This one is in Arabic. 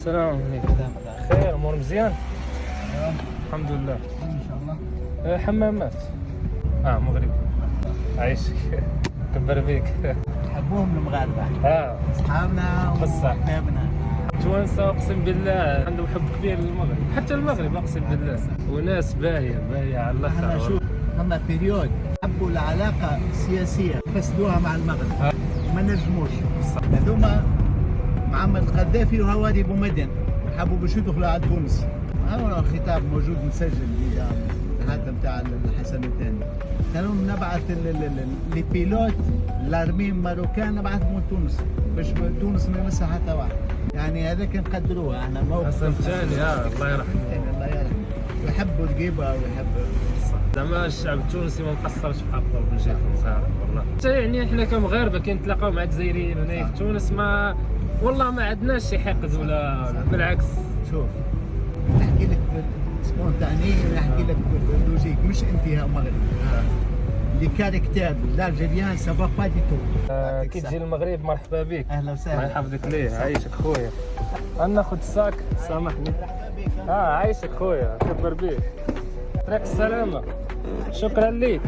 السلام عليكم. خير، امور مزيان؟ الحمد لله. ان شاء الله. حمامات. مغربي. عايشك. كبر بيك. نحبوهم المغاربه. اصحابنا بصح. وحبابنا. توانسه اقسم بالله عندهم حب كبير للمغرب، حتى المغرب اقسم بالله، وناس باهيه على احنا الاخر. شوف ثم بيريود حبوا العلاقه السياسيه فسدوها مع المغرب. ما نجموش. هذوما معمر القذافي وهواري بومدين حبوا باش يدخلوا على تونس. هذا خطاب موجود مسجل هذا بتاع الحسن الثاني. كانوا نبعث لي بيلوت لارمي ماروكان نبعثهم لتونس باش تونس ما يمسها حتى واحد. يعني هذاك نقدروه احنا موقف حسن الثاني الله يرحمه. الله يرحمه. يحبوا القيبه ويحبوا زعما الشعب التونسي ما مقصرش في حقه من جهه المغاربه والله. حتى يعني احنا كمغاربه كي نتلاقاو مع الجزائريين هنا في تونس ما والله ما عندناش شي حقد ولا بالعكس. شوف نحكي لك سبونتاني ونحكي لك بلوجيك مش انتهاء مغرب. لي كاركتير الجزائريين سافا با دي تو. كي تجي للمغرب مرحبا بك. اهلا الله وسهلا. يحفظك ليه. عايشك خويا. ناخذ الساك سامحني. عايشك خويا كبر بيك. طريق السلامة. شكرا ليك.